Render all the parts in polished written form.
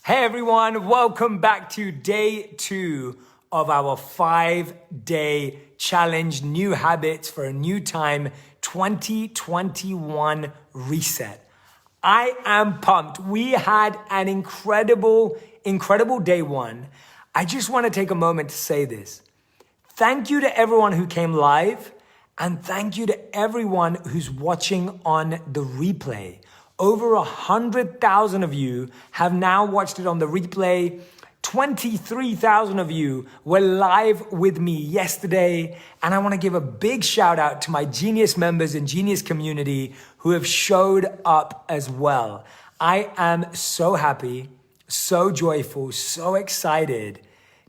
Hey everyone, welcome back to day 2 of our 5-day challenge, new habits for a new time, 2021 reset. I am pumped. We had an incredible day 1. I just want to take a moment to say this. Thank you to everyone who came live, and thank you to everyone who's watching on the replay. Over 100,000 of you have now watched it on the replay. 23,000 of you were live with me yesterday. And I want to give a big shout out to my Genius members and Genius community who have showed up as well. I am so happy, so joyful, so excited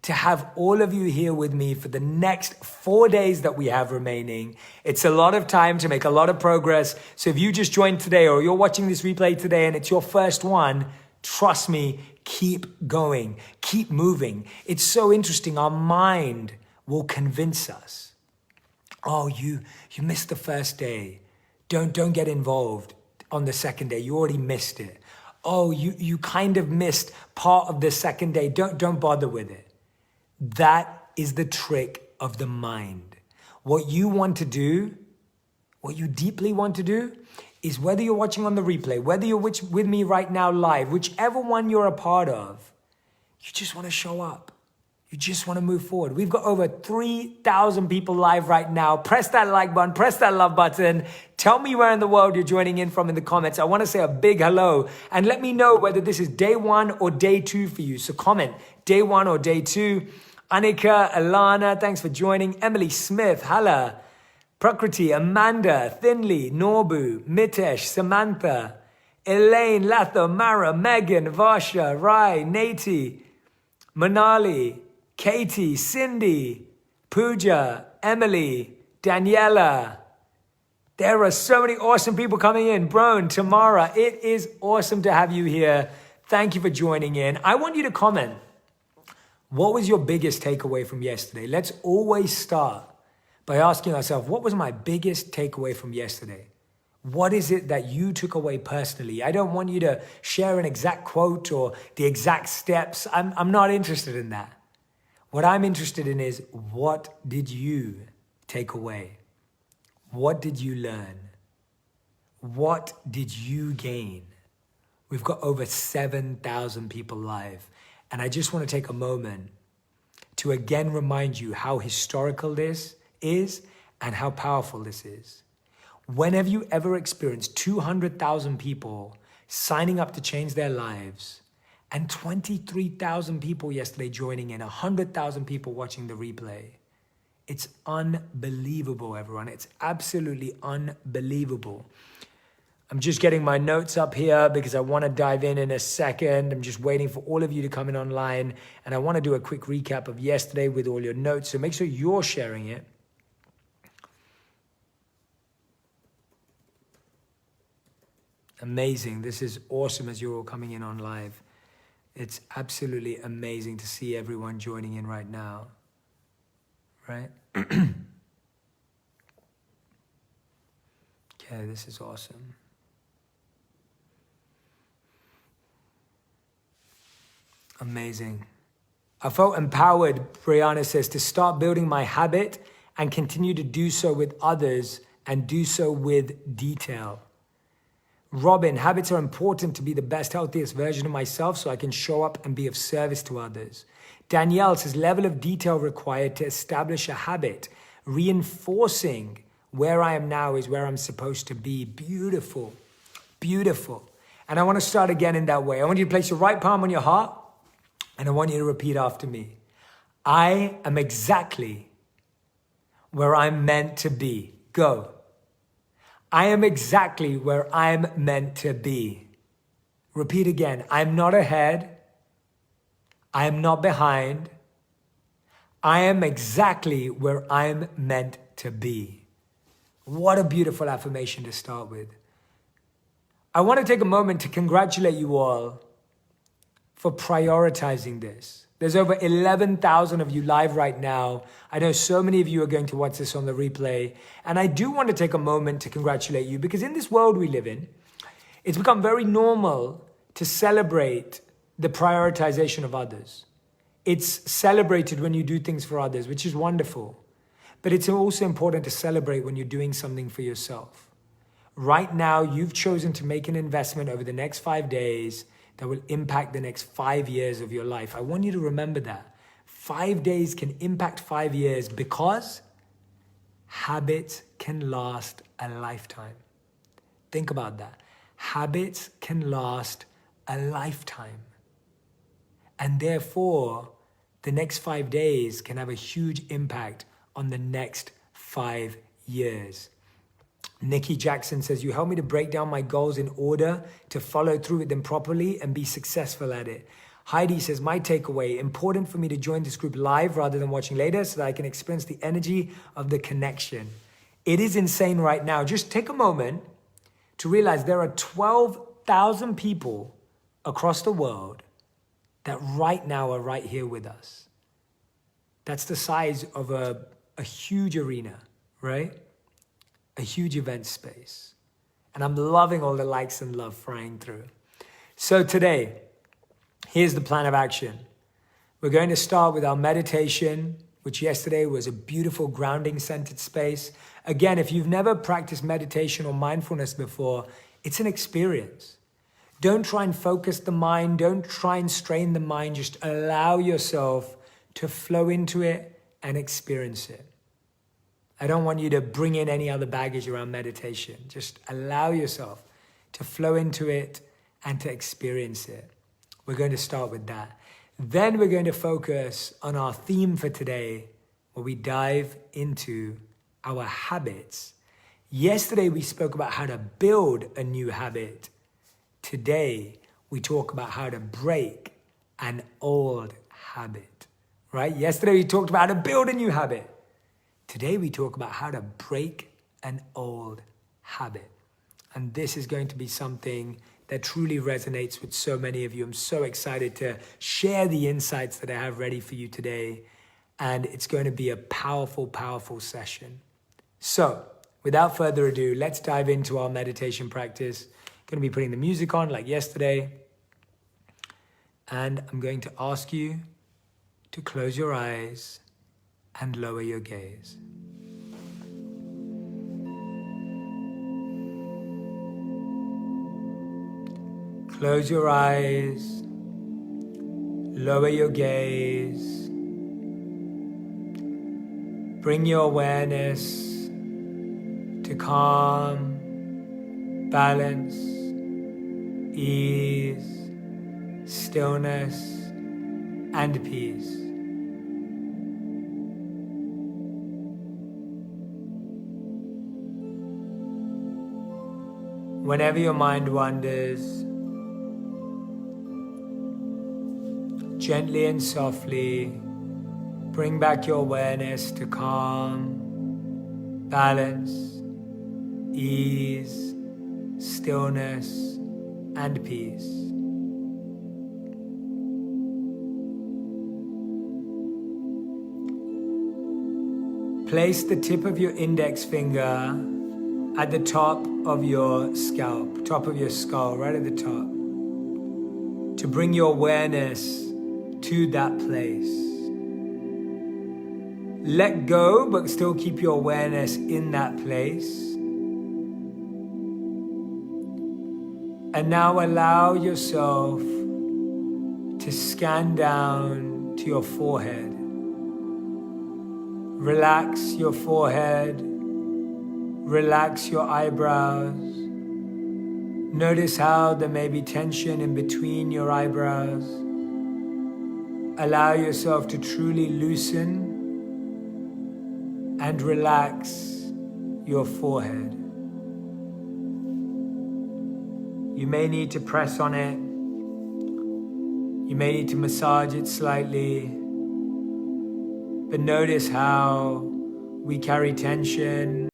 to have all of you here with me for the next 4 days that we have remaining. It's a lot of time to make a lot of progress. So if you just joined today or you're watching this replay today and it's your first one, trust me, keep going, keep moving. It's so interesting. Our mind will convince us. Oh, you missed the first day. Don't get involved on the second day. You already missed it. Oh, you kind of missed part of the second day. Don't bother with it. That is the trick of the mind. What you want to do, what you deeply want to do, is whether you're watching on the replay, whether you're with me right now live, whichever one you're a part of, you just want to show up. You just want to move forward. We've got over 3,000 people live right now. Press that like button, press that love button. Tell me where in the world you're joining in from in the comments. I want to say a big hello and let me know whether this is day 1 or day 2 for you. So comment day 1 or day 2. Annika, Alana, thanks for joining. Emily Smith, Hala, Prakriti, Amanda, Thinley, Norbu, Mitesh, Samantha, Elaine, Latho, Mara, Megan, Varsha, Rai, Nati, Manali, Katie, Cindy, Pooja, Emily, Daniela. There are so many awesome people coming in. Brown, Tamara, it is awesome to have you here. Thank you for joining in. I want you to comment. What was your biggest takeaway from yesterday? Let's always start by asking ourselves, what was my biggest takeaway from yesterday? What is it that you took away personally? I don't want you to share an exact quote or the exact steps. I'm not interested in that. What I'm interested in is, what did you take away? What did you learn? What did you gain? We've got over 7,000 people live. And I just want to take a moment to again remind you how historical this is and how powerful this is. When have you ever experienced 200,000 people signing up to change their lives and 23,000 people yesterday joining in, 100,000 people watching the replay? It's unbelievable, everyone. It's absolutely unbelievable. I'm just getting my notes up here because I want to dive in a second. I'm just waiting for all of you to come in online. And I want to do a quick recap of yesterday with all your notes. So make sure you're sharing it. Amazing. This is awesome as you're all coming in on live. It's absolutely amazing to see everyone joining in right now. Right? Okay, this is awesome. Amazing. I felt empowered, Brianna says, to start building my habit and continue to do so with others and do so with detail. Robin, habits are important to be the best, healthiest version of myself so I can show up and be of service to others. Danielle says, level of detail required to establish a habit. Reinforcing where I am now is where I'm supposed to be. Beautiful, beautiful. And I want to start again in that way. I want you to place your right palm on your heart. And I want you to repeat after me. I am exactly where I'm meant to be. Go. I am exactly where I'm meant to be. Repeat again. I'm not ahead. I am not behind. I am exactly where I'm meant to be. What a beautiful affirmation to start with. I want to take a moment to congratulate you all for prioritizing this. There's over 11,000 of you live right now. I know so many of you are going to watch this on the replay. And I do want to take a moment to congratulate you because in this world we live in, it's become very normal to celebrate the prioritization of others. It's celebrated when you do things for others, which is wonderful. But it's also important to celebrate when you're doing something for yourself. Right now, you've chosen to make an investment over the next 5 days that will impact the next 5 years of your life. I want you to remember that. 5 days can impact 5 years because habits can last a lifetime. Think about that. Habits can last a lifetime. And therefore, the next 5 days can have a huge impact on the next 5 years. Nikki Jackson says, you help me to break down my goals in order to follow through with them properly and be successful at it. Heidi says, my takeaway, important for me to join this group live rather than watching later so that I can experience the energy of the connection. It is insane right now. Just take a moment to realize there are 12,000 people across the world that right now are right here with us. That's the size of a huge arena, right? A huge event space. And I'm loving all the likes and love flying through. So today, here's the plan of action. We're going to start with our meditation, which yesterday was a beautiful grounding centered space. Again, if you've never practiced meditation or mindfulness before, it's an experience. Don't try and focus the mind. Don't try and strain the mind. Just allow yourself to flow into it and experience it. I don't want you to bring in any other baggage around meditation. Just allow yourself to flow into it and to experience it. We're going to start with that. Then we're going to focus on our theme for today, where we dive into our habits. Yesterday, we spoke about how to build a new habit. Today, we talk about how to break an old habit, right? Yesterday, we talked about how to build a new habit. Today, we talk about how to break an old habit. And this is going to be something that truly resonates with so many of you. I'm so excited to share the insights that I have ready for you today. And it's going to be a powerful, powerful session. So without further ado, let's dive into our meditation practice. I'm going to be putting the music on like yesterday. And I'm going to ask you to close your eyes and lower your gaze. Close your eyes, lower your gaze. Bring your awareness to calm, balance, ease, stillness, and peace. Whenever your mind wanders, gently and softly bring back your awareness to calm, balance, ease, stillness, and peace. Place the tip of your index finger at the top of your scalp, top of your skull, right at the top, to bring your awareness to that place. Let go, but still keep your awareness in that place. And now allow yourself to scan down to your forehead. Relax your forehead. Relax your eyebrows. Notice how there may be tension in between your eyebrows. Allow yourself to truly loosen and relax your forehead. You may need to press on it. You may need to massage it slightly. But notice how we carry tension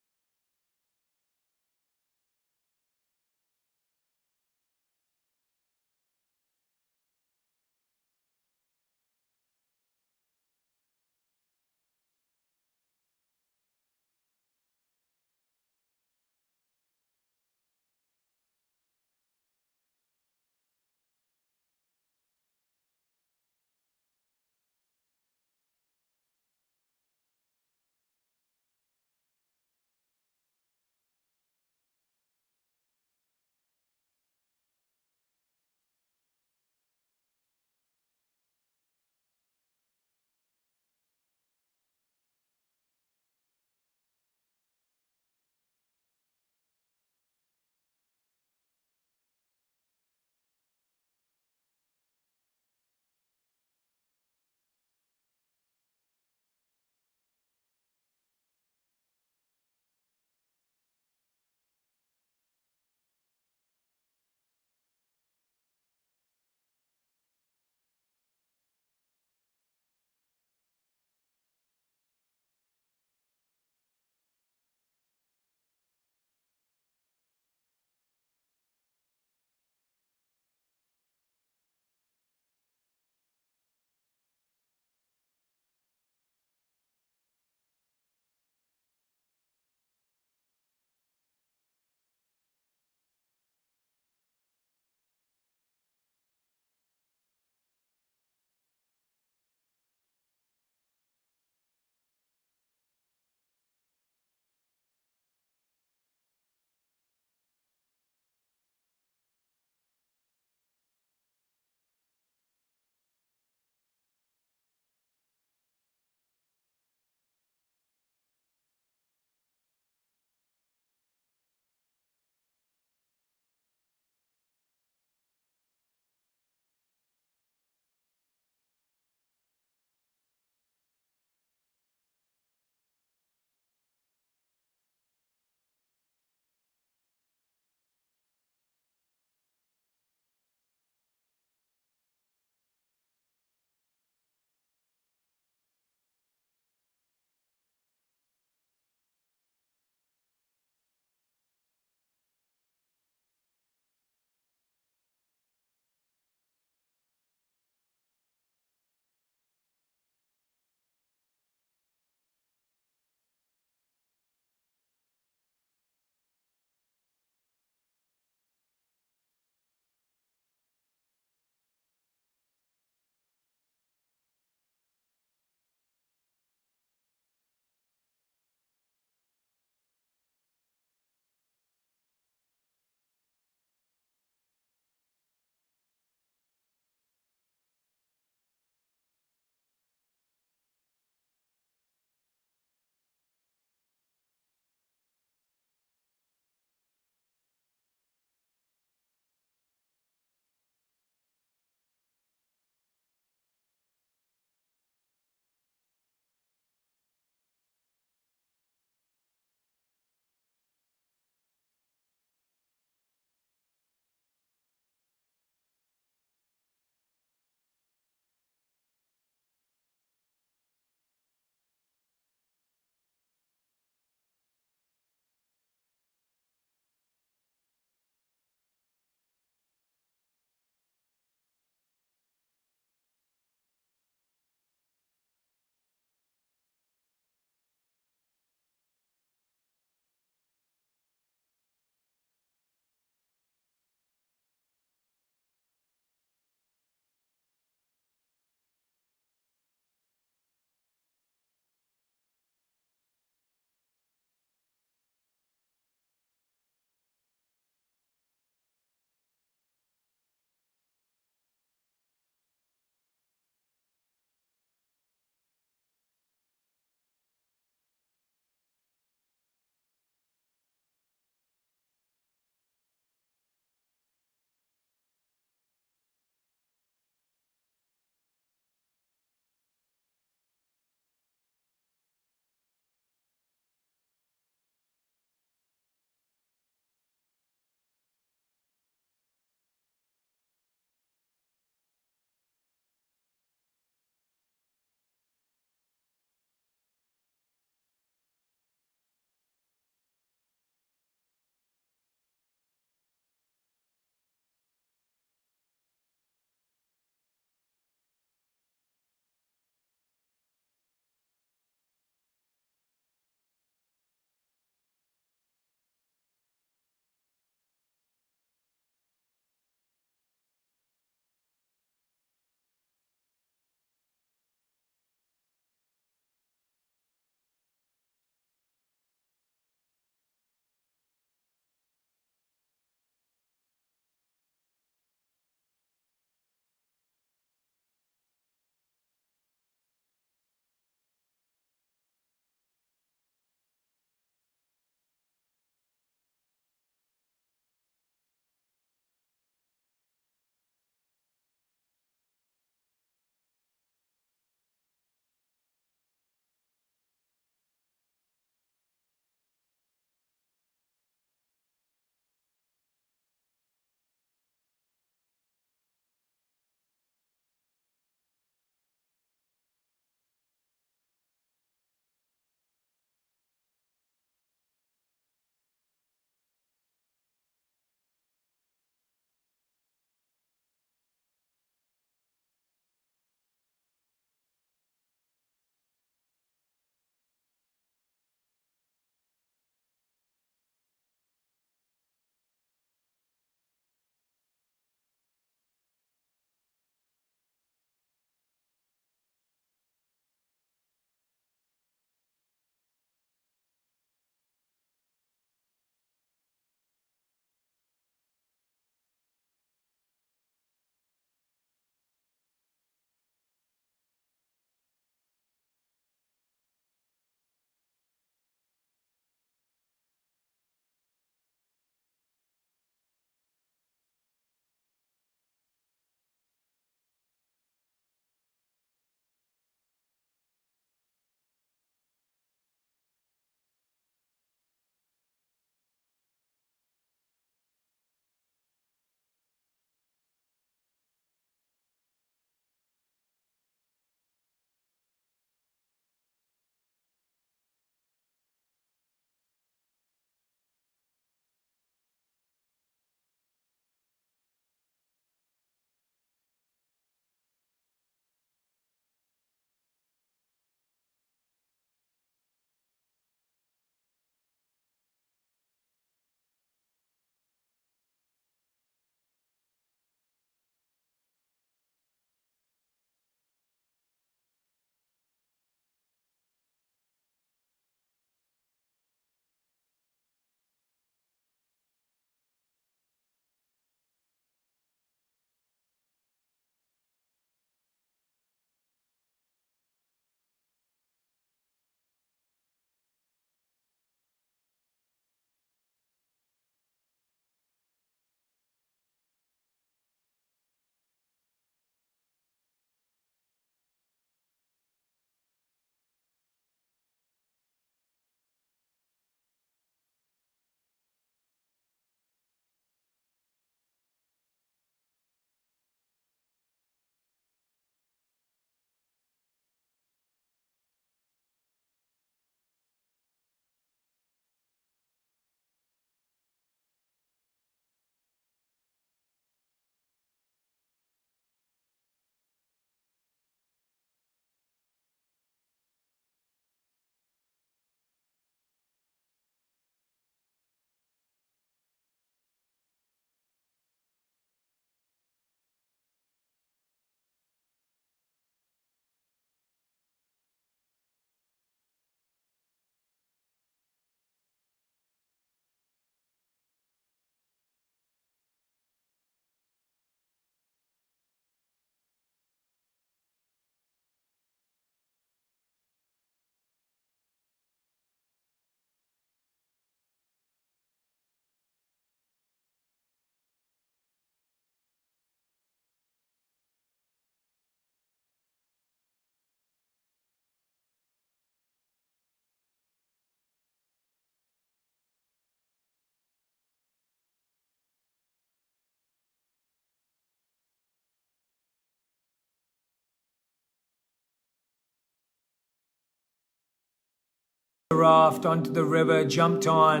raft onto the river, jumped on,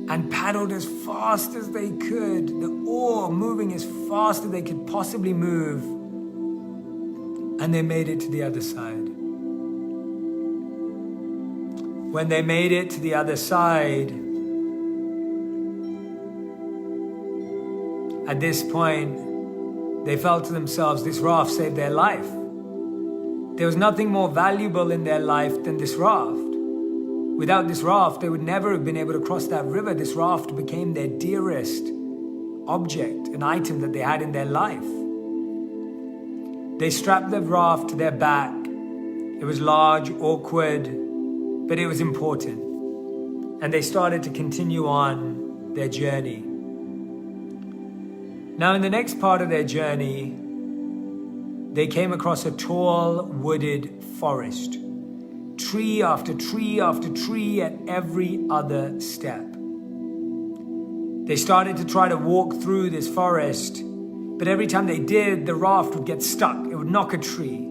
and paddled as fast as they could, the oar moving as fast as they could possibly move, and they made it to the other side. When they made it to the other side, at this point, they felt to themselves, this raft saved their life. There was nothing more valuable in their life than this raft. Without this raft, they would never have been able to cross that river. This raft became their dearest object, an item that they had in their life. They strapped the raft to their back. It was large, awkward, but it was important. And they started to continue on their journey. Now, in the next part of their journey, they came across a tall, wooded forest. Tree after tree after tree at every other step. They started to try to walk through this forest, but every time they did, the raft would get stuck. It would knock a tree.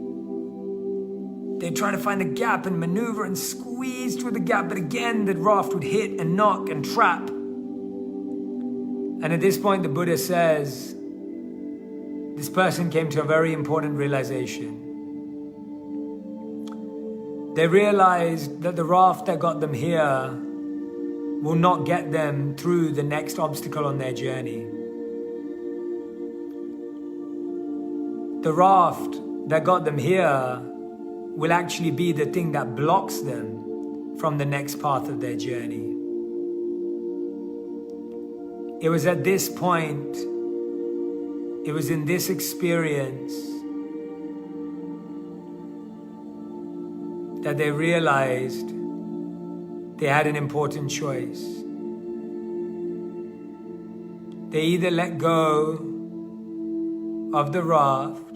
They'd try to find a gap and maneuver and squeeze through the gap, but again, the raft would hit and knock and trap. And at this point, the Buddha says, this person came to a very important realization. They realized that the raft that got them here will not get them through the next obstacle on their journey. The raft that got them here will actually be the thing that blocks them from the next path of their journey. It was at this point, it was in this experience that they realized they had an important choice. They either let go of the raft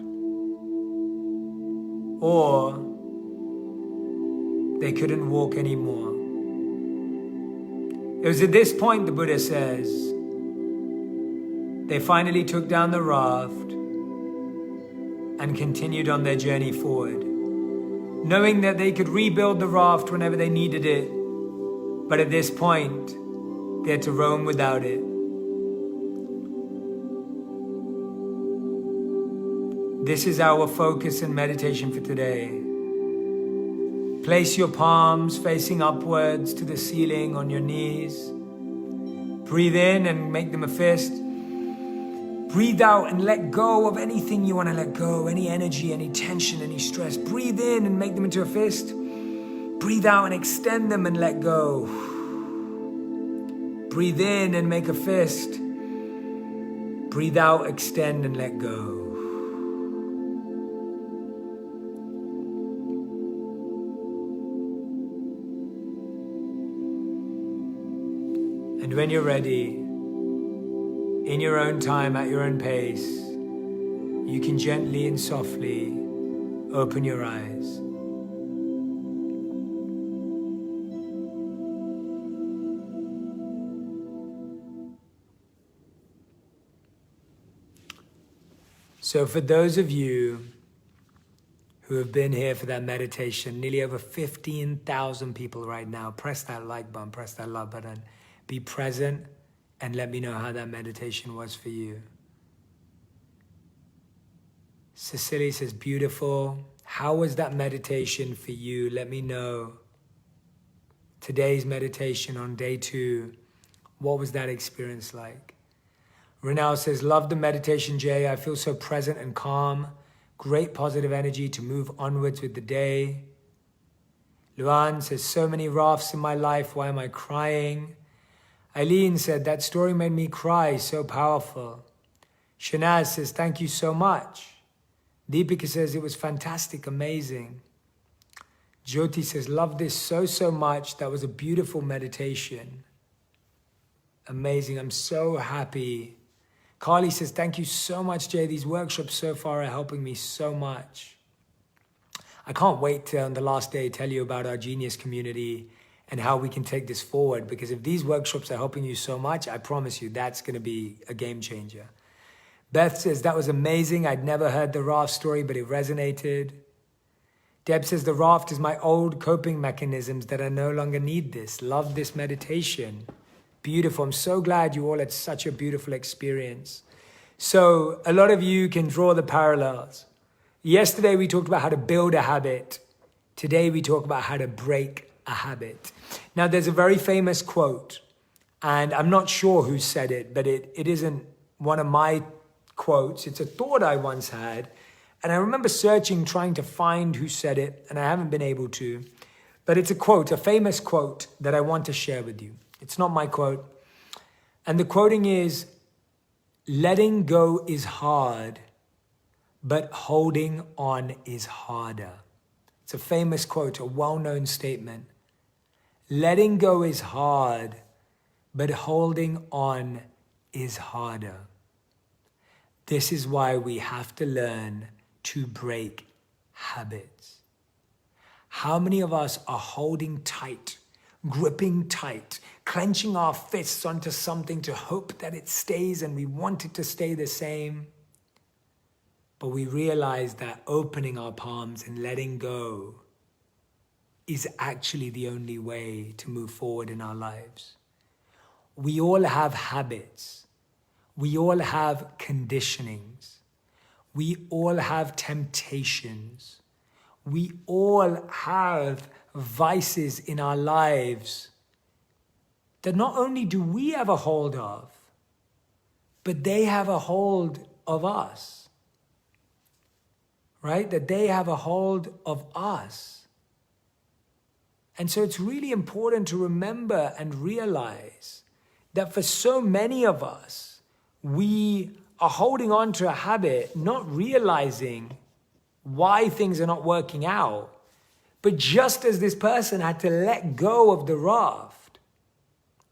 or they couldn't walk anymore. It was at this point, the Buddha says, they finally took down the raft and continued on their journey forward, knowing that they could rebuild the raft whenever they needed it, but at this point, they had to roam without it. This is our focus and meditation for today. Place your palms facing upwards to the ceiling on your knees. Breathe in and make them a fist. Breathe out and let go of anything you want to let go, any energy, any tension, any stress. Breathe in and make them into a fist. Breathe out and extend them and let go. Breathe in and make a fist. Breathe out, extend and let go. And when you're ready, in your own time, at your own pace, you can gently and softly open your eyes. So for those of you who have been here for that meditation, nearly over 15,000 people right now, press that like button, press that love button, be present, and let me know how that meditation was for you. Cecily says, beautiful. How was that meditation for you? Let me know. Today's meditation on day 2, what was that experience like? Renal says, love the meditation, Jay. I feel so present and calm. Great positive energy to move onwards with the day. Luan says, so many rafts in my life. Why am I crying? Eileen said, that story made me cry, so powerful. Shanaz says, thank you so much. Deepika says, it was fantastic, amazing. Jyoti says, love this so much. That was a beautiful meditation. Amazing, I'm so happy. Carly says, thank you so much, Jay. These workshops so far are helping me so much. I can't wait to, on the last day, tell you about our Genius community and how we can take this forward, because if these workshops are helping you so much, I promise you that's going to be a game changer. Beth says, that was amazing. I'd never heard the raft story, but it resonated. Deb says, the raft is my old coping mechanisms that I no longer need this. Love this meditation. Beautiful. I'm so glad you all had such a beautiful experience. So a lot of you can draw the parallels. Yesterday we talked about how to build a habit. Today we talk about how to break a habit. Now there's a very famous quote, and I'm not sure who said it, but it isn't one of my quotes. It's a thought I once had. And I remember searching, trying to find who said it, and I haven't been able to. But it's a quote, a famous quote that I want to share with you. It's not my quote. And the quoting is, letting go is hard, but holding on is harder. It's a famous quote, a well-known statement. Letting go is hard, but holding on is harder. This is why we have to learn to break habits. How many of us are holding tight, gripping tight, clenching our fists onto something to hope that it stays and we want it to stay the same? But we realize that opening our palms and letting go is actually the only way to move forward in our lives. We all have habits. We all have conditionings. We all have temptations. We all have vices in our lives that not only do we have a hold of, but they have a hold of us. Right? That they have a hold of us. And so it's really important to remember and realize that for so many of us, we are holding on to a habit, not realizing why things are not working out. But just as this person had to let go of the raft,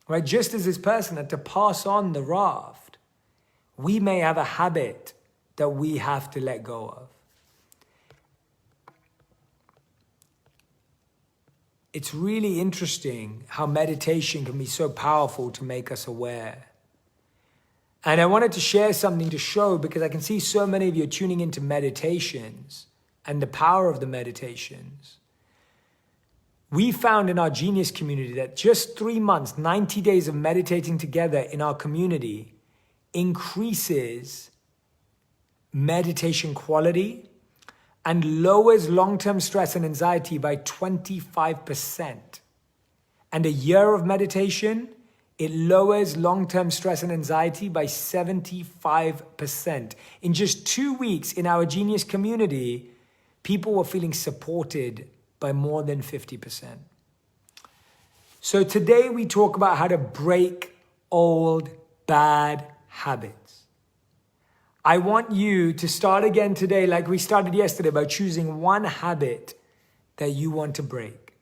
right? Just as this person had to pass on the raft, we may have a habit that we have to let go of. It's really interesting how meditation can be so powerful to make us aware. And I wanted to share something to show, because I can see so many of you are tuning into meditations and the power of the meditations. We found in our Genius community that just 3 months, 90 days of meditating together in our community increases meditation quality and lowers long-term stress and anxiety by 25%. And a year of meditation, it lowers long-term stress and anxiety by 75%. In just 2 weeks in our Genius community, people were feeling supported by more than 50%. So today we talk about how to break old bad habits. I want you to start again today like we started yesterday by choosing one habit that you want to break.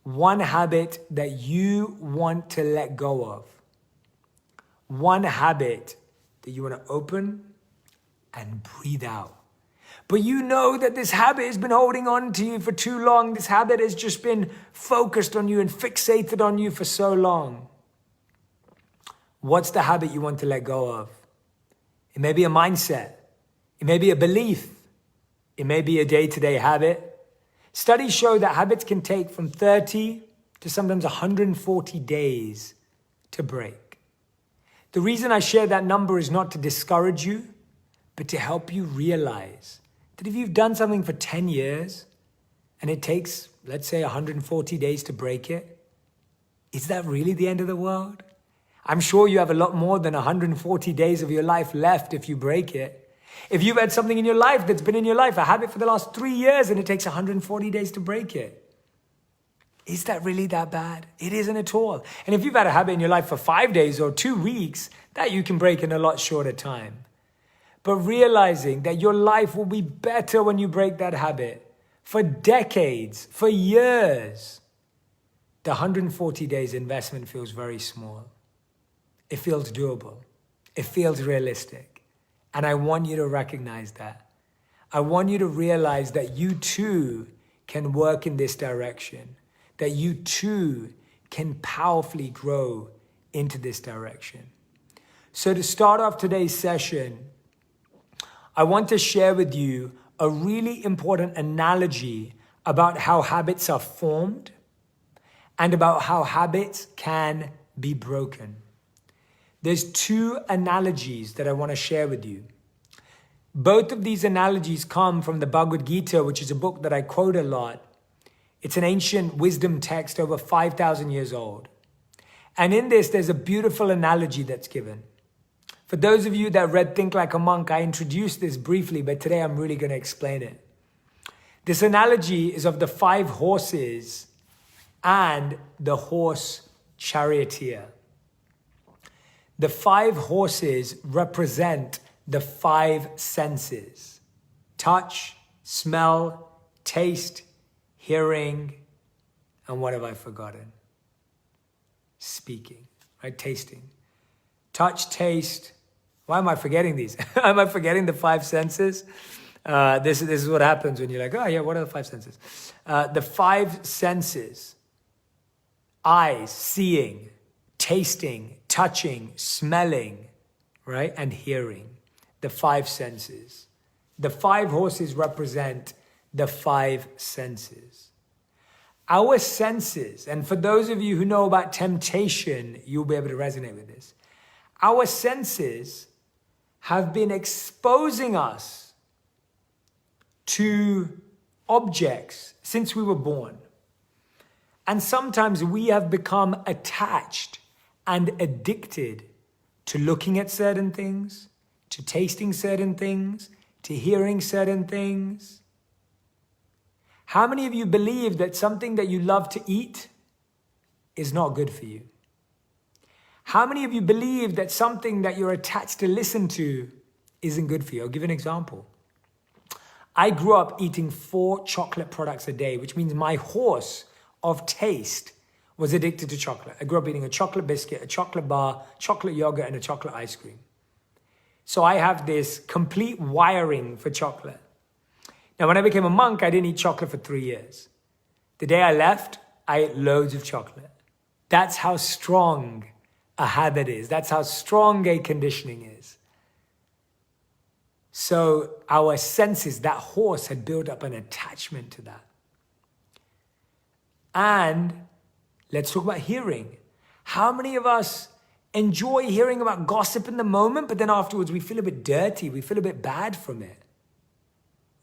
One habit that you want to let go of. One habit that you want to open and breathe out. But you know that this habit has been holding on to you for too long. This habit has just been focused on you and fixated on you for so long. What's the habit you want to let go of? It may be a mindset. It may be a belief. It may be a day-to-day habit. Studies show that habits can take from 30 to sometimes 140 days to break. The reason I share that number is not to discourage you, but to help you realize that if you've done something for 10 years and it takes, let's say, 140 days to break it, is that really the end of the world? I'm sure you have a lot more than 140 days of your life left if you break it. If you've had something in your life that's been in your life, a habit for the last 3 years, and it takes 140 days to break it, is that really that bad? It isn't at all. And if you've had a habit in your life for 5 days or 2 weeks, that you can break in a lot shorter time. But realizing that your life will be better when you break that habit for decades, for years, the 140 days investment feels very small. It feels doable. It feels realistic. And I want you to recognize that. I want you to realize that you too can work in this direction, that you too can powerfully grow into this direction. So to start off today's session, I want to share with you a really important analogy about how habits are formed and about how habits can be broken. There's two analogies that I want to share with you. Both of these analogies come from the Bhagavad Gita, which is a book that I quote a lot. It's an ancient wisdom text over 5,000 years old. And in this, there's a beautiful analogy that's given. For those of you that read Think Like a Monk, I introduced this briefly, but today I'm really going to explain it. This analogy is of the 5 horses and the horse charioteer. The 5 horses represent the 5 senses: touch, smell, taste, hearing, and what have I forgotten? Speaking, right? Tasting. Touch, taste. Why am I forgetting these? Am I forgetting the 5 senses? This is what happens when you're like, oh yeah, what are the 5 senses? The 5 senses: eyes, seeing, tasting, touching, smelling, right? And hearing. The 5 senses. The 5 horses represent the 5 senses. Our senses, and for those of you who know about temptation, you'll be able to resonate with this. Our senses have been exposing us to objects since we were born. And sometimes we have become attached and addicted to looking at certain things, to tasting certain things, to hearing certain things. How many of you believe that something that you love to eat is not good for you? How many of you believe that something that you're attached to listen to isn't good for you? I'll give you an example. I grew up eating 4 chocolate products a day, which means my horse of taste was addicted to chocolate. I grew up eating a chocolate biscuit, a chocolate bar, chocolate yogurt, and a chocolate ice cream. So I have this complete wiring for chocolate. Now, when I became a monk, I didn't eat chocolate for 3 years. The day I left, I ate loads of chocolate. That's how strong a habit is. That's how strong a conditioning is. So our senses, that horse had built up an attachment to that. And let's talk about hearing. How many of us enjoy hearing about gossip in the moment, but then afterwards we feel a bit dirty, we feel a bit bad from it?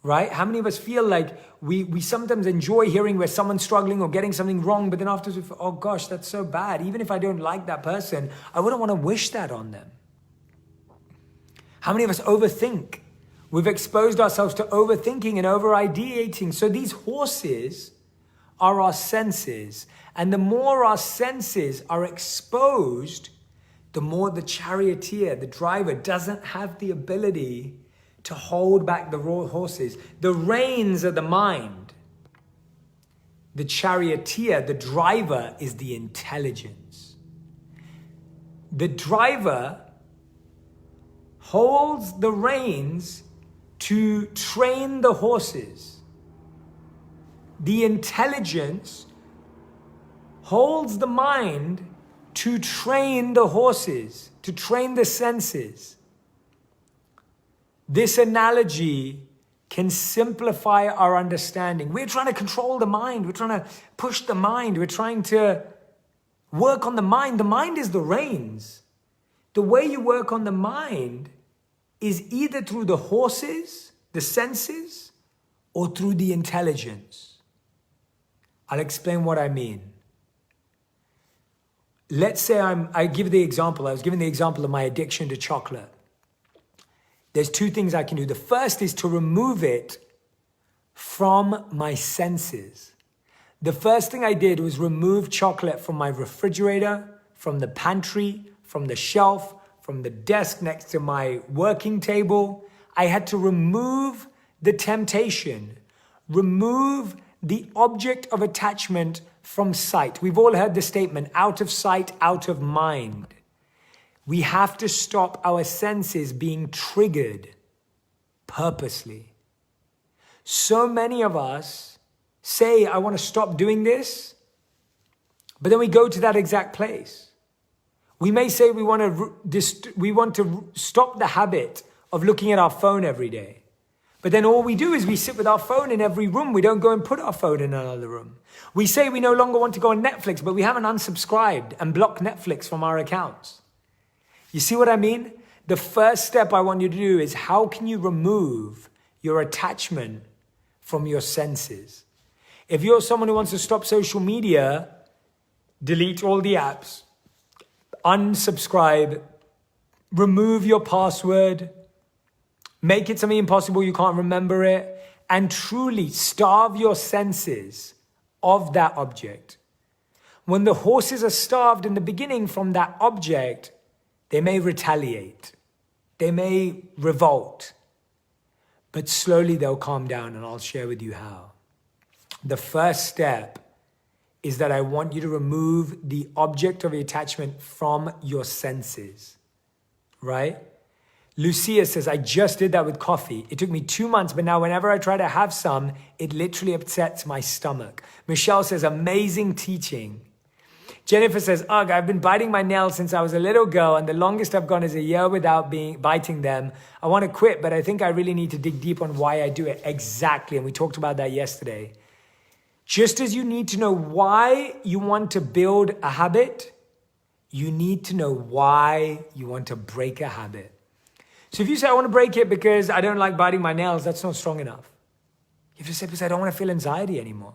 Right? How many of us feel like we sometimes enjoy hearing where someone's struggling or getting something wrong, but then afterwards we feel, oh gosh, that's so bad. Even if I don't like that person, I wouldn't want to wish that on them. How many of us overthink? We've exposed ourselves to overthinking and over-ideating. So these horses are our senses. And the more our senses are exposed, the more the charioteer, the driver, doesn't have the ability to hold back the raw horses. The reins are the mind. The charioteer, the driver, is the intelligence. The driver holds the reins to train the horses. The intelligence holds the mind to train the horses, to train the senses. This analogy can simplify our understanding. We're trying to control the mind. We're trying to push the mind. We're trying to work on the mind. The mind is the reins. The way you work on the mind is either through the horses, the senses, or through the intelligence. I'll explain what I mean. Let's say I give the example. I was giving the example of my addiction to chocolate. There's 2 things I can do. The first is to remove it from my senses. The first thing I did was remove chocolate from my refrigerator, from the pantry, from the shelf, from the desk next to my working table. I had to remove the temptation, remove the object of attachment from sight. We've all heard the statement, out of sight, out of mind. We have to stop our senses being triggered purposely. So many of us say, I want to stop doing this, but then we go to that exact place. We may say we want to stop the habit of looking at our phone every day. But then all we do is we sit with our phone in every room. We don't go and put our phone in another room. We say we no longer want to go on Netflix, but we haven't unsubscribed and blocked Netflix from our accounts. You see what I mean? The first step I want you to do is how can you remove your attachment from your senses? If you're someone who wants to stop social media, delete all the apps, unsubscribe, remove your password, make it something impossible, you can't remember it, and truly starve your senses of that object. When the horses are starved in the beginning from that object, they may retaliate, they may revolt, but slowly they'll calm down, and I'll share with you how. The first step is that I want you to remove the object of your attachment from your senses, right? Lucia says, I just did that with coffee. It took me 2 months, but now whenever I try to have some, it literally upsets my stomach. Michelle says, amazing teaching. Jennifer says, ugh, I've been biting my nails since I was a little girl, and the longest I've gone is a year without biting them. I want to quit, but I think I really need to dig deep on why I do it. Exactly, and we talked about that yesterday. Just as you need to know why you want to build a habit, you need to know why you want to break a habit. So if you say, I want to break it because I don't like biting my nails, that's not strong enough. You have to say, because I don't want to feel anxiety anymore.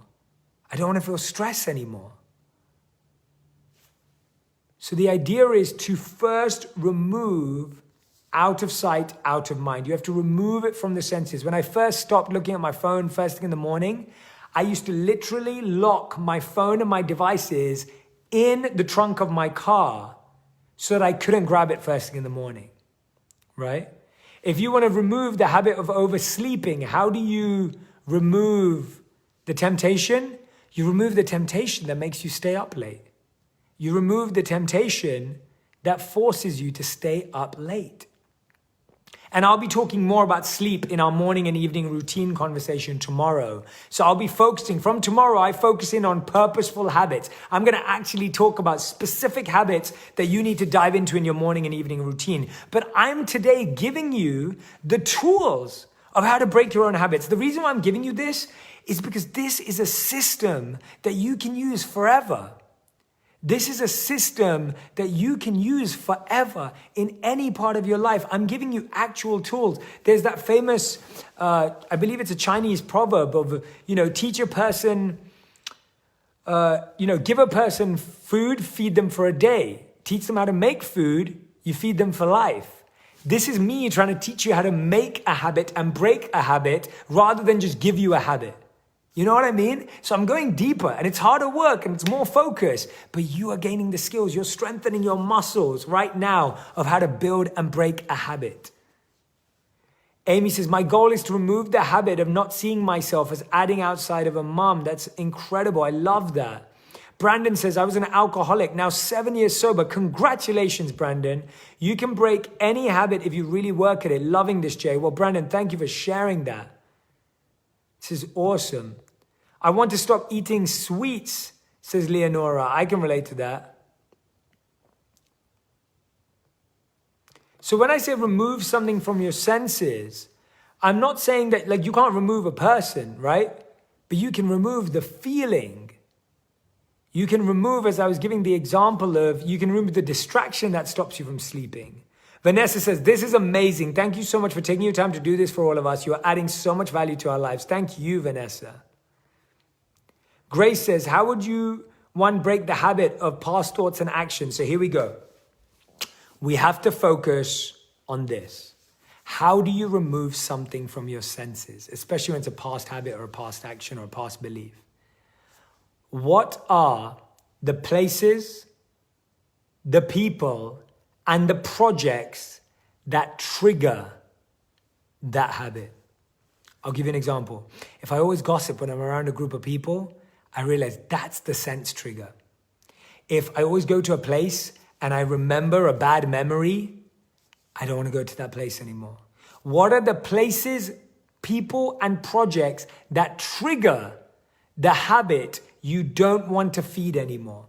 I don't want to feel stress anymore. So the idea is to first remove out of sight, out of mind. You have to remove it from the senses. When I first stopped looking at my phone first thing in the morning, I used to literally lock my phone and my devices in the trunk of my car so that I couldn't grab it first thing in the morning. Right? If you want to remove the habit of oversleeping, how do you remove the temptation? You remove the temptation that makes you stay up late. You remove the temptation that forces you to stay up late. And I'll be talking more about sleep in our morning and evening routine conversation tomorrow. So I'll be focusing, from tomorrow, I focus in on purposeful habits. I'm going to actually talk about specific habits that you need to dive into in your morning and evening routine. But I'm today giving you the tools of how to break your own habits. The reason why I'm giving you this is because this is a system that you can use forever. This is a system that you can use forever in any part of your life. I'm giving you actual tools. There's that famous, I believe it's a Chinese proverb of, teach a person, give a person food, feed them for a day. Teach them how to make food, you feed them for life. This is me trying to teach you how to make a habit and break a habit rather than just give you a habit. You know what I mean? So I'm going deeper, and it's harder work and it's more focus, but you are gaining the skills. You're strengthening your muscles right now of how to build and break a habit. Amy says, my goal is to remove the habit of not seeing myself as adding outside of a mom. That's incredible. I love that. Brandon says, I was an alcoholic, now 7 years sober. Congratulations, Brandon. You can break any habit if you really work at it. Loving this, Jay. Well, Brandon, thank you for sharing that. This is awesome. I want to stop eating sweets, says Leonora. I can relate to that. So when I say remove something from your senses, I'm not saying that you can't remove a person, right? But you can remove the feeling. You can remove, as I was giving the example of, you can remove the distraction that stops you from sleeping. Vanessa says, this is amazing. Thank you so much for taking your time to do this for all of us. You are adding so much value to our lives. Thank you, Vanessa. Grace says, how would one break the habit of past thoughts and actions? So here we go. We have to focus on this. How do you remove something from your senses, especially when it's a past habit or a past action or a past belief? What are the places, the people, and the projects that trigger that habit? I'll give you an example. If I always gossip when I'm around a group of people, I realize that's the sense trigger. If I always go to a place and I remember a bad memory, I don't want to go to that place anymore. What are the places, people, and projects that trigger the habit you don't want to feed anymore?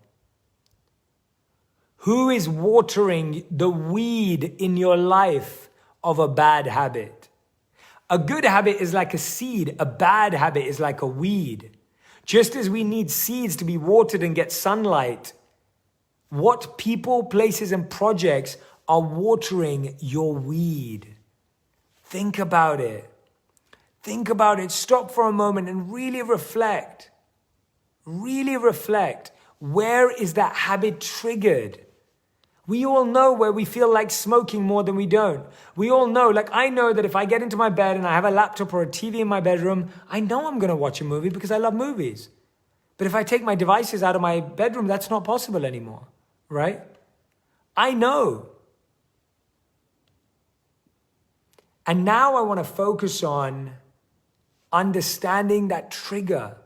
Who is watering the weed in your life of a bad habit? A good habit is like a seed. A bad habit is like a weed. Just as we need seeds to be watered and get sunlight, what people, places, and projects are watering your weed? Think about it. Think about it. Stop for a moment and really reflect. Really reflect. Where is that habit triggered? We all know where we feel like smoking more than we don't. We all know, like I know that if I get into my bed and I have a laptop or a TV in my bedroom, I know I'm going to watch a movie because I love movies. But if I take my devices out of my bedroom, that's not possible anymore, right? I know. And now I want to focus on understanding that trigger.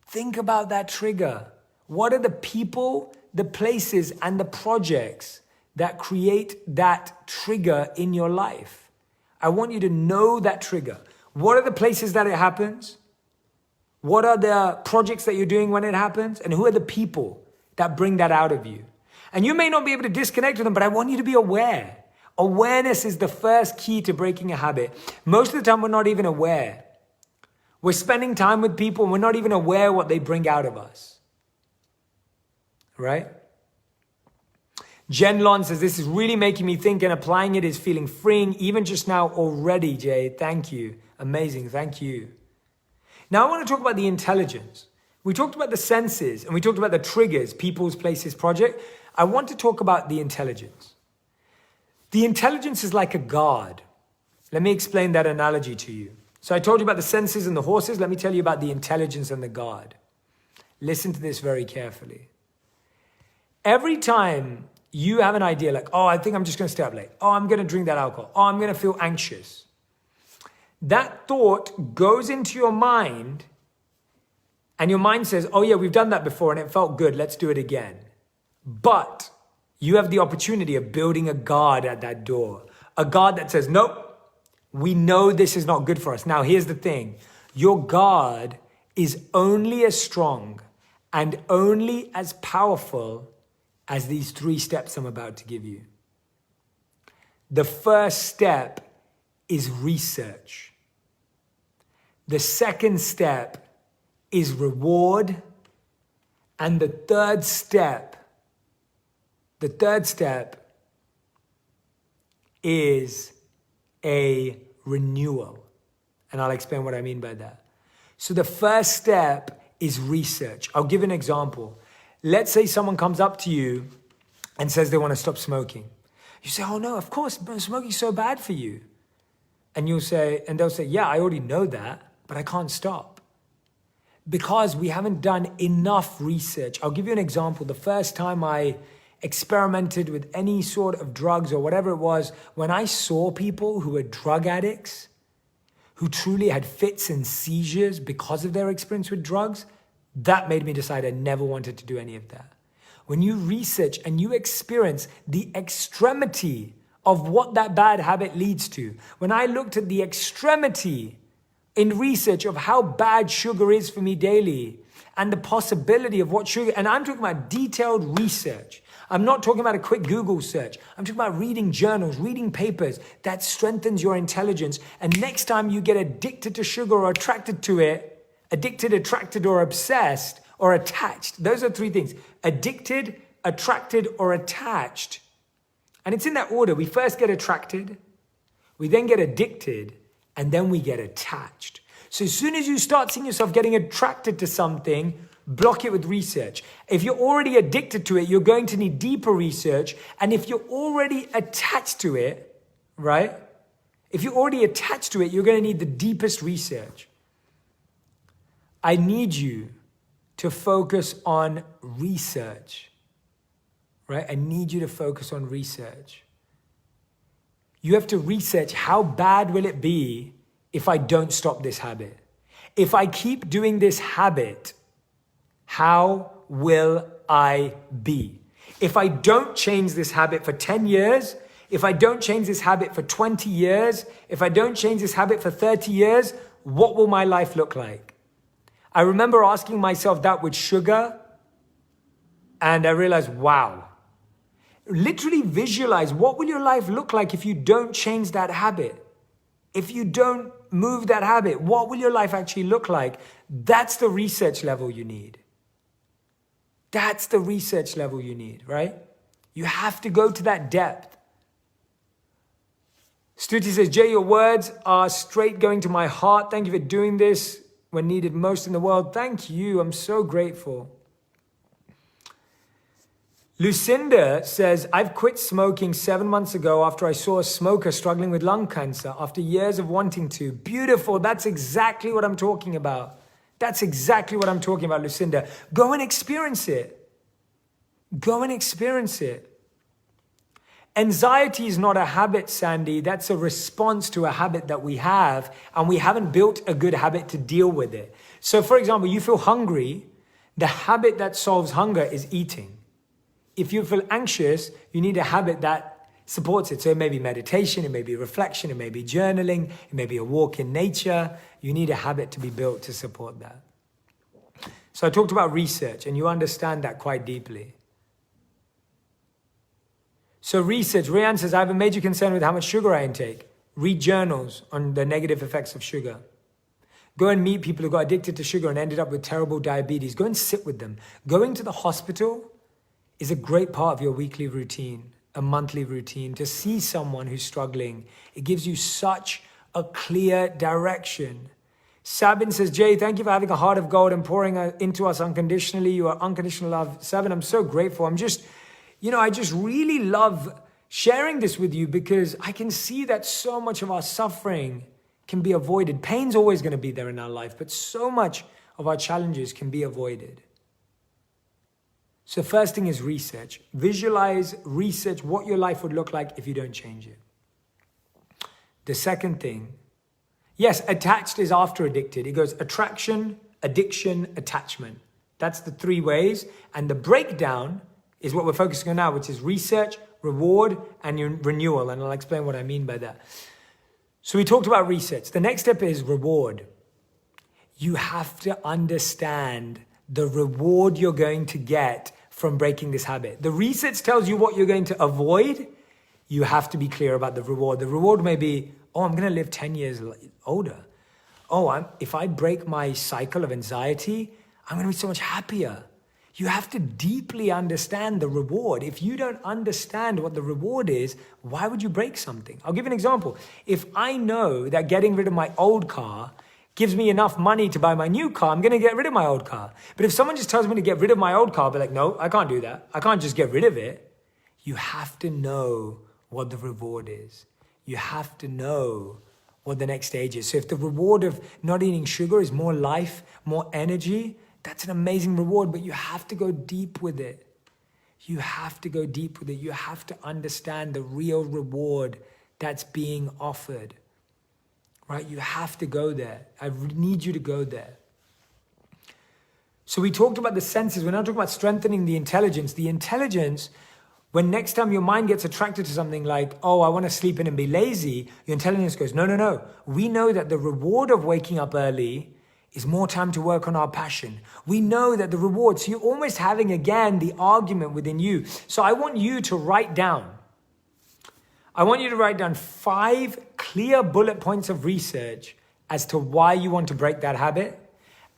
Think about that trigger. What are the people, the places, and the projects that create that trigger in your life? I want you to know that trigger. What are the places that it happens? What are the projects that you're doing when it happens? And who are the people that bring that out of you? And you may not be able to disconnect with them, but I want you to be aware. Awareness is the first key to breaking a habit. Most of the time, we're not even aware. We're spending time with people and we're not even aware what they bring out of us. Right? Jen Lon says, this is really making me think, and applying it is feeling freeing even just now already, Jay. Thank you. Amazing. Thank you. Now I want to talk about the intelligence. We talked about the senses and we talked about the triggers, people's, places, project. I want to talk about the intelligence. The intelligence is like a guard. Let me explain that analogy to you. So I told you about the senses and the horses. Let me tell you about the intelligence and the guard. Listen to this very carefully. Every time you have an idea like, oh, I think I'm just going to stay up late. Oh, I'm going to drink that alcohol. Oh, I'm going to feel anxious. That thought goes into your mind and your mind says, oh yeah, we've done that before and it felt good. Let's do it again. But you have the opportunity of building a guard at that door. A guard that says, nope, we know this is not good for us. Now, here's the thing. Your guard is only as strong and only as powerful as these 3 steps I'm about to give you. The first step is research. The second step is reward. And the third step is a renewal. And I'll explain what I mean by that. So the first step is research. I'll give an example. Let's say someone comes up to you and says they want to stop smoking. You say, oh no, of course, smoking's so bad for you. And they'll say, yeah, I already know that, but I can't stop. Because we haven't done enough research. I'll give you an example. The first time I experimented with any sort of drugs or whatever it was, when I saw people who were drug addicts, who truly had fits and seizures because of their experience with drugs, that made me decide I never wanted to do any of that. When you research and you experience the extremity of what that bad habit leads to, when I looked at the extremity in research of how bad sugar is for me daily and the possibility of what sugar, and I'm talking about detailed research. I'm not talking about a quick Google search. I'm talking about reading journals, reading papers. That strengthens your intelligence. And next time you get addicted to sugar or attracted to it, addicted, attracted, or obsessed, or attached. Those are 3 things. Addicted, attracted, or attached. And it's in that order. We first get attracted, we then get addicted, and then we get attached. So as soon as you start seeing yourself getting attracted to something, block it with research. If you're already addicted to it, you're going to need deeper research. And if you're already attached to it, right? If you're already attached to it, you're going to need the deepest research. I need you to focus on research, right? I need you to focus on research. You have to research, how bad will it be if I don't stop this habit? If I keep doing this habit, how will I be? If I don't change this habit for 10 years, if I don't change this habit for 20 years, if I don't change this habit for 30 years, what will my life look like? I remember asking myself that with sugar, and I realized, wow. Literally visualize, what will your life look like if you don't change that habit? If you don't move that habit, what will your life actually look like? That's the research level you need. That's the research level you need, right? You have to go to that depth. Stuti says, Jay, your words are straight going to my heart. Thank you for doing this when needed most in the world. Thank you. I'm so grateful. Lucinda says, I've quit smoking 7 months ago after I saw a smoker struggling with lung cancer after years of wanting to. Beautiful. That's exactly what I'm talking about. That's exactly what I'm talking about, Lucinda. Go and experience it. Go and experience it. Anxiety is not a habit, Sandy. That's a response to a habit that we have, and we haven't built a good habit to deal with it. So, for example, you feel hungry. The habit that solves hunger is eating. If you feel anxious, you need a habit that supports it. So it may be meditation, it may be reflection, it may be journaling, it may be a walk in nature. You need a habit to be built to support that. So I talked about research, and you understand that quite deeply. So research, Rian says, I have a major concern with how much sugar I intake. Read journals on the negative effects of sugar. Go and meet people who got addicted to sugar and ended up with terrible diabetes. Go and sit with them. Going to the hospital is a great part of your weekly routine, a monthly routine. To see someone who's struggling, it gives you such a clear direction. Sabin says, Jay, thank you for having a heart of gold and pouring into us unconditionally. You are unconditional love. Sabin, I'm so grateful. I just really love sharing this with you because I can see that so much of our suffering can be avoided. Pain's always going to be there in our life, but so much of our challenges can be avoided. So first thing is research. Visualize, research what your life would look like if you don't change it. The second thing, yes, attached is after addicted. It goes attraction, addiction, attachment. That's the 3 ways. And the breakdown is what we're focusing on now, which is research, reward, and renewal. And I'll explain what I mean by that. So we talked about research. The next step is reward. You have to understand the reward you're going to get from breaking this habit. The research tells you what you're going to avoid. You have to be clear about the reward. The reward may be, I'm going to live 10 years older. If I break my cycle of anxiety, I'm going to be so much happier. You have to deeply understand the reward. If you don't understand what the reward is, why would you break something? I'll give you an example. If I know that getting rid of my old car gives me enough money to buy my new car, I'm going to get rid of my old car. But if someone just tells me to get rid of my old car, I'll be like, no, I can't do that. I can't just get rid of it. You have to know what the reward is. You have to know what the next stage is. So if the reward of not eating sugar is more life, more energy, that's an amazing reward, but you have to go deep with it. You have to go deep with it. You have to understand the real reward that's being offered, right? You have to go there. I need you to go there. So we talked about the senses. We're now talking about strengthening the intelligence. The intelligence, when next time your mind gets attracted to something like, I want to sleep in and be lazy, your intelligence goes, no. We know that the reward of waking up early is more time to work on our passion. We know that the reward, so you're almost having again the argument within you. So I want you to write down 5 clear bullet points of research as to why you want to break that habit.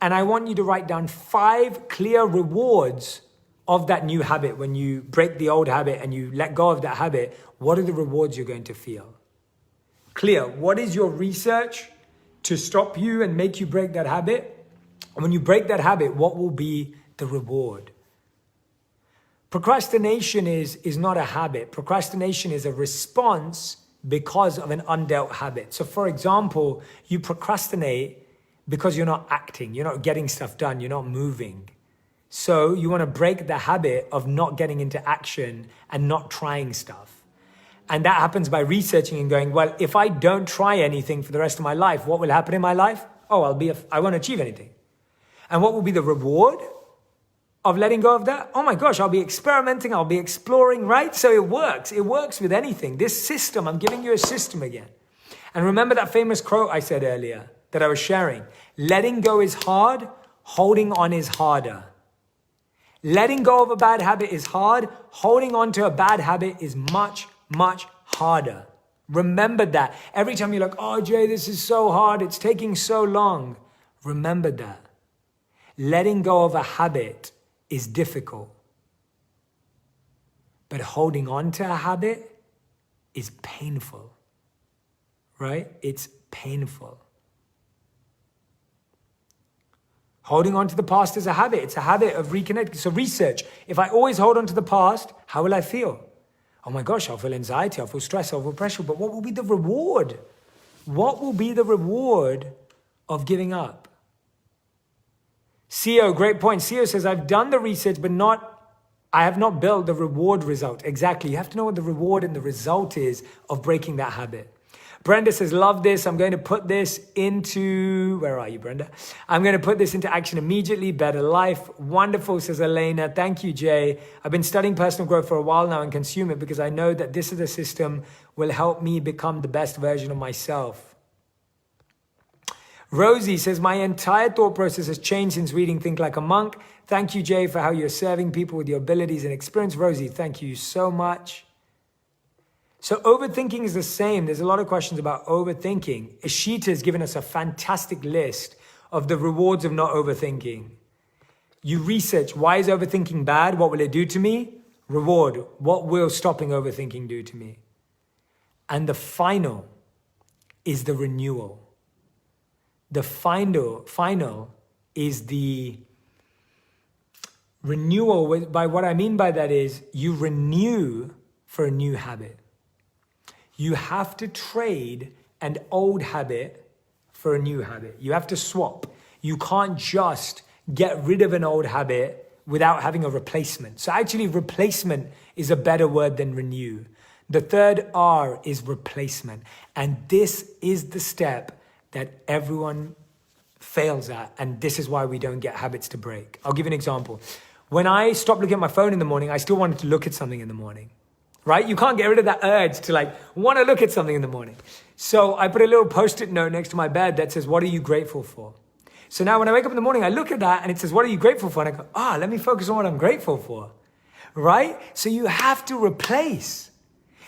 And I want you to write down 5 clear rewards of that new habit. When you break the old habit and you let go of that habit, what are the rewards you're going to feel? Clear. What is your research to stop you and make you break that habit? And when you break that habit, what will be the reward? Procrastination is not a habit. Procrastination is a response because of an undealt habit. So for example, you procrastinate because you're not acting, you're not getting stuff done, you're not moving. So you want to break the habit of not getting into action and not trying stuff. And that happens by researching and going, well, if I don't try anything for the rest of my life, what will happen in my life? I won't achieve anything. And what will be the reward of letting go of that? Oh my gosh, I'll be experimenting, I'll be exploring, right? So it works. It works with anything. This system, I'm giving you a system again. And remember that famous quote I said earlier that I was sharing. Letting go is hard, holding on is harder. Letting go of a bad habit is hard. Holding on to a bad habit is much, much harder. Remember that. Every time you're like, oh, Jay, this is so hard. It's taking so long. Remember that. Letting go of a habit is difficult. But holding on to a habit is painful. Right? It's painful. Holding on to the past is a habit. It's a habit of reconnecting. So research. If I always hold on to the past, how will I feel? Oh my gosh, I'll feel anxiety, I'll feel stress, I'll feel pressure. But what will be the reward? What will be the reward of giving up? CEO, great point. CEO says, I've done the research, but I have not built the reward result. Exactly. You have to know what the reward and the result is of breaking that habit. Brenda says, love this. I'm going to put this into, where are you, Brenda? I'm going to put this into action immediately. Better life. Wonderful, says Elena. Thank you, Jay. I've been studying personal growth for a while now and consume it because I know that this is a system will help me become the best version of myself. Rosie says, my entire thought process has changed since reading Think Like a Monk. Thank you, Jay, for how you're serving people with your abilities and experience. Rosie, thank you so much. So overthinking is the same. There's a lot of questions about overthinking. Ishita has given us a fantastic list of the rewards of not overthinking. You research, why is overthinking bad? What will it do to me? Reward, what will stopping overthinking do to me? And the final is the renewal. The final is the renewal. By what I mean by that is you renew for a new habit. You have to trade an old habit for a new habit. You have to swap. You can't just get rid of an old habit without having a replacement. So actually replacement is a better word than renew. The third R is replacement. And this is the step that everyone fails at. And this is why we don't get habits to break. I'll give you an example. When I stopped looking at my phone in the morning, I still wanted to look at something in the morning. Right? You can't get rid of that urge to want to look at something in the morning. So I put a little post-it note next to my bed that says, what are you grateful for? So now when I wake up in the morning, I look at that and it says, what are you grateful for? And I go, let me focus on what I'm grateful for. Right? So you have to replace.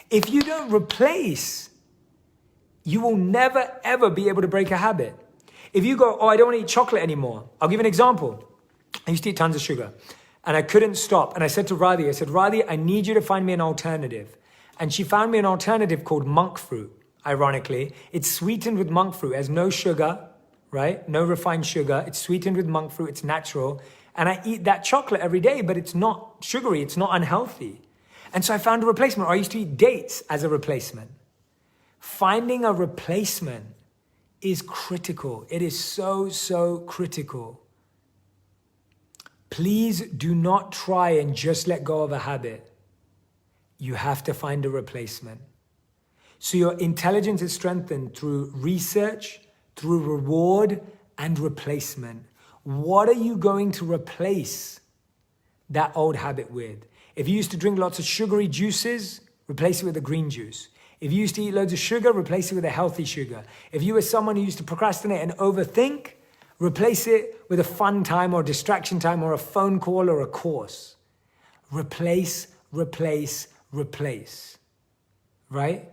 If you don't replace, you will never, ever be able to break a habit. If you go, I don't want to eat chocolate anymore. I'll give you an example. I used to eat tons of sugar. And I couldn't stop. And I said to Radhi, I need you to find me an alternative. And she found me an alternative called monk fruit, ironically. It's sweetened with monk fruit. It has no sugar, right? No refined sugar. It's sweetened with monk fruit. It's natural. And I eat that chocolate every day, but it's not sugary. It's not unhealthy. And so I found a replacement. Or I used to eat dates as a replacement. Finding a replacement is critical. It is so, so critical. Please do not try and just let go of a habit. You have to find a replacement. So your intelligence is strengthened through research, through reward, and replacement. What are you going to replace that old habit with? If you used to drink lots of sugary juices, replace it with a green juice. If you used to eat loads of sugar, replace it with a healthy sugar. If you were someone who used to procrastinate and overthink, replace it with a fun time or distraction time or a phone call or a course. Replace, replace, replace. Right?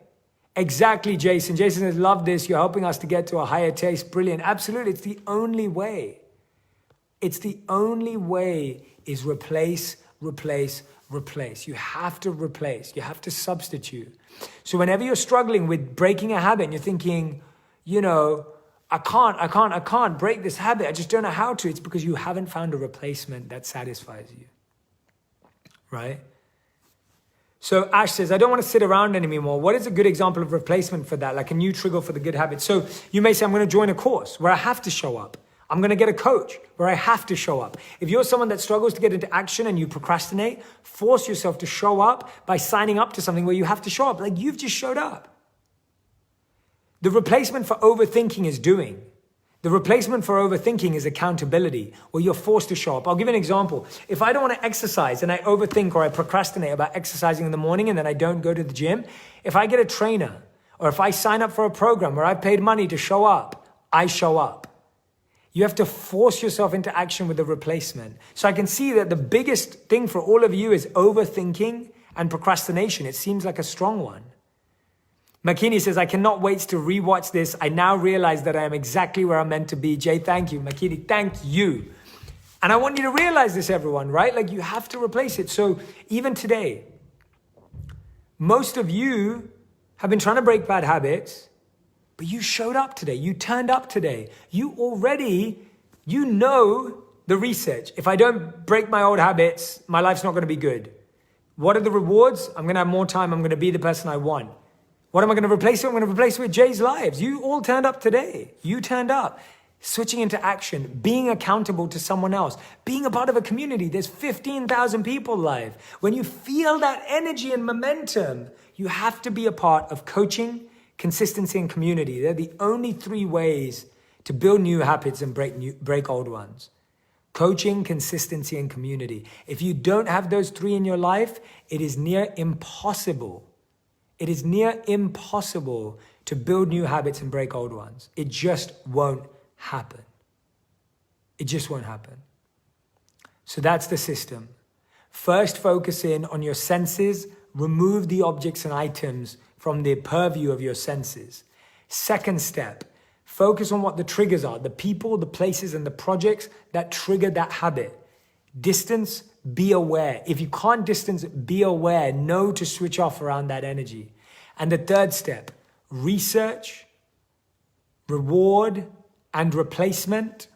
Exactly, Jason. Jason has loved this. You're helping us to get to a higher taste. Brilliant. Absolutely. It's the only way. It's the only way is replace, replace, replace. You have to replace. You have to substitute. So whenever you're struggling with breaking a habit and you're thinking, I can't break this habit. I just don't know how to. It's because you haven't found a replacement that satisfies you. Right? So Ash says, I don't want to sit around anymore. What is a good example of replacement for that? Like a new trigger for the good habit. So you may say, I'm going to join a course where I have to show up. I'm going to get a coach where I have to show up. If you're someone that struggles to get into action and you procrastinate, force yourself to show up by signing up to something where you have to show up. Like you've just showed up. The replacement for overthinking is doing. The replacement for overthinking is accountability, where you're forced to show up. I'll give you an example. If I don't want to exercise and I overthink or I procrastinate about exercising in the morning and then I don't go to the gym, if I get a trainer or if I sign up for a program where I've paid money to show up, I show up. You have to force yourself into action with the replacement. So I can see that the biggest thing for all of you is overthinking and procrastination. It seems like a strong one. Makini says, I cannot wait to rewatch this. I now realize that I am exactly where I'm meant to be. Jay, thank you. Makini, thank you. And I want you to realize this, everyone, right? Like, you have to replace it. So even today, most of you have been trying to break bad habits, but you showed up today. You turned up today. You know the research. If I don't break my old habits, my life's not going to be good. What are the rewards? I'm going to have more time. I'm going to be the person I want. What am I going to replace it? I'm going to replace it with Jay's lives. You all turned up today. You turned up. Switching into action, being accountable to someone else, being a part of a community. There's 15,000 people live. When you feel that energy and momentum, you have to be a part of coaching, consistency, and community. They're the only three ways to build new habits and break old ones. Coaching, consistency, and community. If you don't have those three in your life, it is near impossible. It is near impossible to build new habits and break old ones. It just won't happen. It just won't happen. So that's the system. First, focus in on your senses. Remove the objects and items from the purview of your senses. Second step, focus on what the triggers are, the people, the places, and the projects that trigger that habit. Distance, be aware. If you can't distance, be aware. Know to switch off around that energy. And the third step, research, reward, and replacement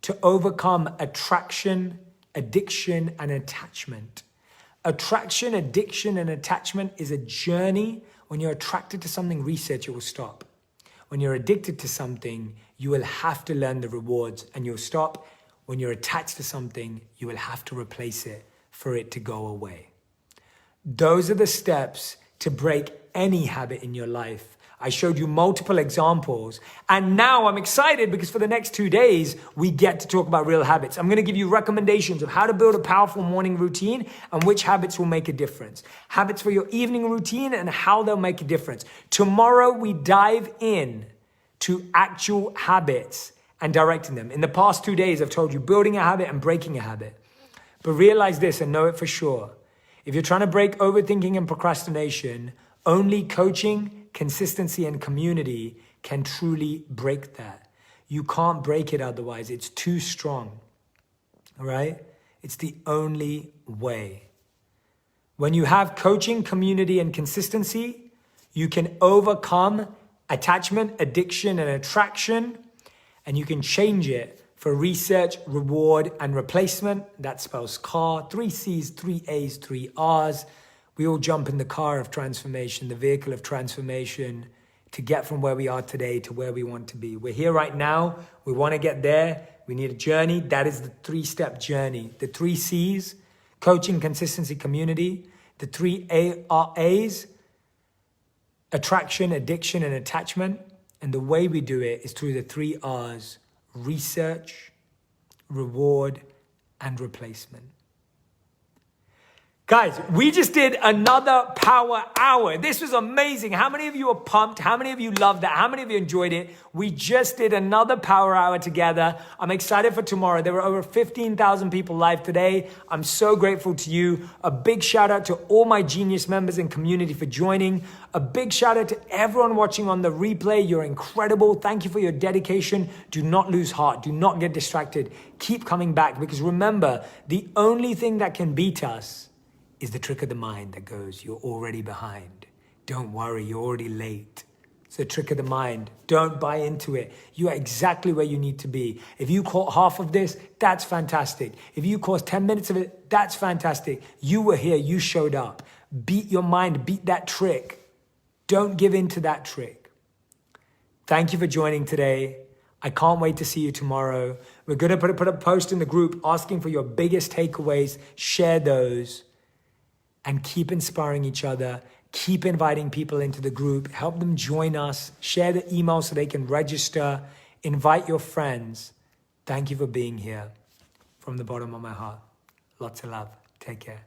to overcome attraction, addiction, and attachment. Attraction, addiction, and attachment is a journey. When you're attracted to something, research, it will stop. When you're addicted to something, you will have to learn the rewards and you'll stop. When you're attached to something, you will have to replace it for it to go away. Those are the steps to break any habit in your life. I showed you multiple examples, and now I'm excited because for the next 2 days, we get to talk about real habits. I'm going to give you recommendations of how to build a powerful morning routine and which habits will make a difference. Habits for your evening routine and how they'll make a difference. Tomorrow, we dive in to actual habits and directing them. In the past 2 days, I've told you building a habit and breaking a habit. But realize this and know it for sure. If you're trying to break overthinking and procrastination, only coaching, consistency, and community can truly break that. You can't break it otherwise. It's too strong, all right? It's the only way. When you have coaching, community, and consistency, you can overcome attachment, addiction, and attraction, and you can change it for research, reward, and replacement. That spells car, 3 C's, 3 A's, 3 R's. We all jump in the car of transformation, the vehicle of transformation to get from where we are today to where we want to be. We're here right now. We want to get there. We need a journey. That is the 3-step journey. The 3 C's, coaching, consistency, community. The 3 A's, attraction, addiction, and attachment. And the way we do it is through the 3 R's, research, reward, and replacement. Guys, we just did another power hour. This was amazing. How many of you are pumped? How many of you loved that? How many of you enjoyed it? We just did another power hour together. I'm excited for tomorrow. There were over 15,000 people live today. I'm so grateful to you. A big shout out to all my Genius members and community for joining. A big shout out to everyone watching on the replay. You're incredible. Thank you for your dedication. Do not lose heart. Do not get distracted. Keep coming back because remember, the only thing that can beat us is the trick of the mind that goes, you're already behind. Don't worry, you're already late. It's the trick of the mind. Don't buy into it. You are exactly where you need to be. If you caught half of this, that's fantastic. If you caught 10 minutes of it, that's fantastic. You were here, you showed up. Beat your mind, beat that trick. Don't give in to that trick. Thank you for joining today. I can't wait to see you tomorrow. We're gonna put a post in the group asking for your biggest takeaways. Share those. And keep inspiring each other. Keep inviting people into the group. Help them join us. Share the email so they can register. Invite your friends. Thank you for being here. From the bottom of my heart. Lots of love. Take care.